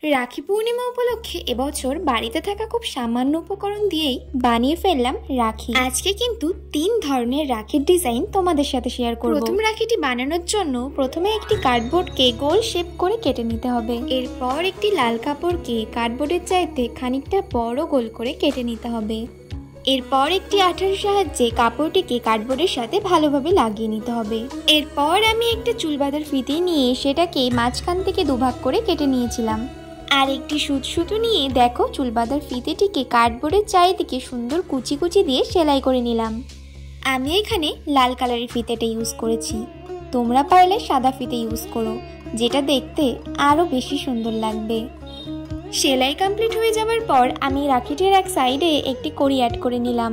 রাখি পূর্ণিমা উপলক্ষে এবছর বাড়িতে থাকা খুব সামান্য উপকরণ দিয়েই বানিয়ে ফেললাম রাখি। আজকে কিন্তু 3 ধরনের রাখির ডিজাইন তোমাদের সাথে শেয়ার করব। প্রথম রাখিটি বানানোর জন্য প্রথমে একটি কার্ডবোর্ডকে গোল শেপ করে কেটে নিতে হবে। এরপর একটি লাল কাপড়কে কার্ডবোর্ডের চাইতে খানিকটা বড় গোল করে কেটে নিতে হবে। এরপর একটি আঠার সাহায্যে কাপড়টিকে কার্ডবোর্ডের সাথে ভালোভাবে লাগিয়ে নিতে হবে। এরপর আমি একটা চুল বাঁধার ফিতে নিয়ে সেটাকে মাঝখান থেকে দুভাগ করে কেটে নিয়েছিলাম। আর একটি সুতো নিয়ে দেখো চুল বাঁধার ফিতেটিকে কার্ডবোর্ডের চারিদিকে সুন্দর কুচি কুচি দিয়ে সেলাই করে নিলাম। আমি এখানে লাল কালারের ফিতেটা ইউজ করেছি, তোমরা পারলে সাদা ফিতে ইউজ করো, যেটা দেখতে আরও বেশি সুন্দর লাগবে। সেলাই কমপ্লিট হয়ে যাওয়ার পর আমি রাখিটির এক সাইডে একটি কড়ি অ্যাড করে নিলাম।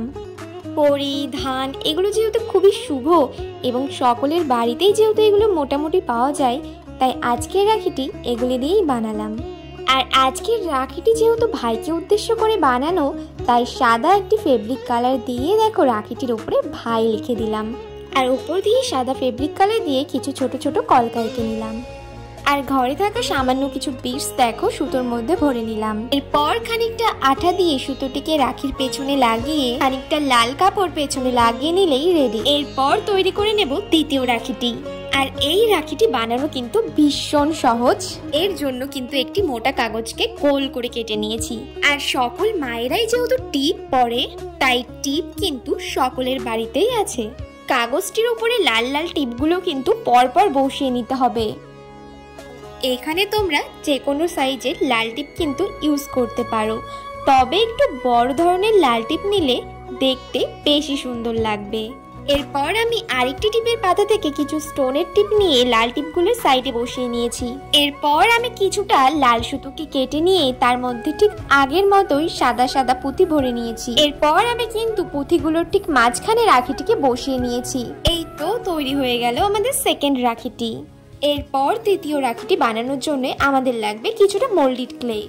কড়ি, ধান এগুলো যেহেতু খুবই শুভ এবং সকলের বাড়িতেই যেহেতু এগুলো মোটামুটি পাওয়া যায়, তাই আজকের রাখিটি এগুলি দিয়েই বানালাম। আর আজকের রাখিটি যেহেতু ভাইকে উদ্দেশ্য করে বানানো, তাই সাদা একটি ফেব্রিক কালার দিয়ে দেখো রাখিটির উপরে ভাই লিখে দিলাম। আর উপর দিয়ে সাদা ফেব্রিক কালার দিয়ে কিছু ছোট ছোট কলকা এঁকে নিলাম। আর ঘরে থাকা সামান্য কিছু বিটস দেখো সুতোর মধ্যে ভরে নিলাম। এরপর খানিকটা আঠা দিয়ে সুতোটিকে রাখির পেছনে লাগিয়ে খানিকটা লাল কাপড় পেছনে লাগিয়ে নিলেই রেডি। এরপর তৈরি করে নেব দ্বিতীয় রাখিটি। আর এই রাখিটি বানানো কিন্তু ভীষণ সহজ। এর জন্য কিন্তু একটি মোটা কাগজকে গোল করে কেটে নিয়েছি। আর সকল মায়েরাই যেহেতু টিপ পরে, তাই টিপ কিন্তু সকলের বাড়িতেই আছে। কাগজটির উপরে লাল লাল টিপগুলো কিন্তু পরপর বসিয়ে নিতে হবে। এখানে তোমরা যে কোনো সাইজের লাল টিপ কিন্তু ইউজ করতে পারো, তবে একটু বড় ধরনের লাল টিপ নিলে দেখতে বেশি সুন্দর লাগবে। এরপর আমি আরেকটি টিপের পাতা থেকে কিছু স্টোনের টিপ নিয়ে লাল টিপগুলোর সাইডে বসিয়ে নিয়েছি। এরপর আমি কিছুটা লাল সুতোকে কেটে নিয়ে তার মধ্যে ঠিক আগের মতোই সাদা সাদা পুঁতি ভরে নিয়েছি। এরপর আমি কিন্তু পুঁতিগুলোর ঠিক মাঝখানে রাখিটিকে বসিয়ে নিয়েছি। এই তো তৈরি হয়ে গেল আমাদের সেকেন্ড রাখিটি। এরপর তৃতীয় রাখিটি বানানোর জন্য আমাদের লাগবে কিছুটা মোল্ডেড ক্লে।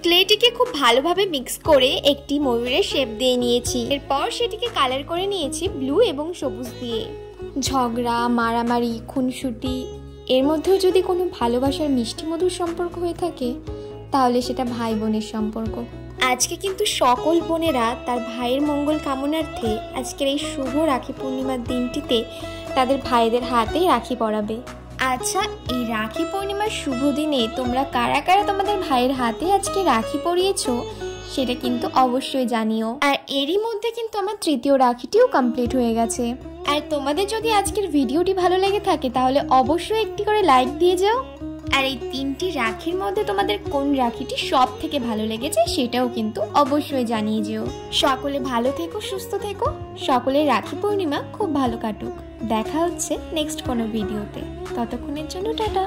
ক্লেটিকে খুব ভালোভাবে মিক্স করে একটি ময়ূরের শেপ দিয়ে নিয়েছি। এরপর সেটিকে কালার করে নিয়েছি ব্লু এবং সবুজ দিয়ে। ঝগড়া, মারামারি, খুনসুটি এর মধ্যেও যদি কোনো ভালোবাসার মিষ্টি মধুর সম্পর্ক হয়ে থাকে, তাহলে সেটা ভাই বোনের সম্পর্ক। আজকে কিন্তু সকল বোনেরা তার ভাইয়ের মঙ্গল কামনার্থে আজকের এই শুভ রাখি পূর্ণিমার দিনটিতে তাদের ভাইদের হাতে রাখি পরাবে। আচ্ছা, এই রাখি পূর্ণিমার শুভ দিনে তোমরা কারা কারা তোমাদের ভাইয়ের হাতে আজকে রাখি পরিয়েছো সেটা কিন্তু অবশ্যই জানিও। আর এরই মধ্যে কিন্তু আমার তৃতীয় রাখিটিও কমপ্লিট হয়ে গেছে। আর তোমাদের যদি আজকের ভিডিওটি ভালো লেগে থাকে তাহলে অবশ্যই একটি করে লাইক দিয়ে যাও। আর এই 3টি রাখির মধ্যে তোমাদের কোন রাখিটি সব থেকে ভালো লেগেছে সেটাও কিন্তু অবশ্যই জানিয়ে যেও। সকলে ভালো থেকো, সুস্থ থেকো, সকলের রাখি পূর্ণিমা খুব ভালো কাটুক। দেখা হচ্ছে নেক্সট কোনো ভিডিওতে, ততক্ষণের জন্য টাটা।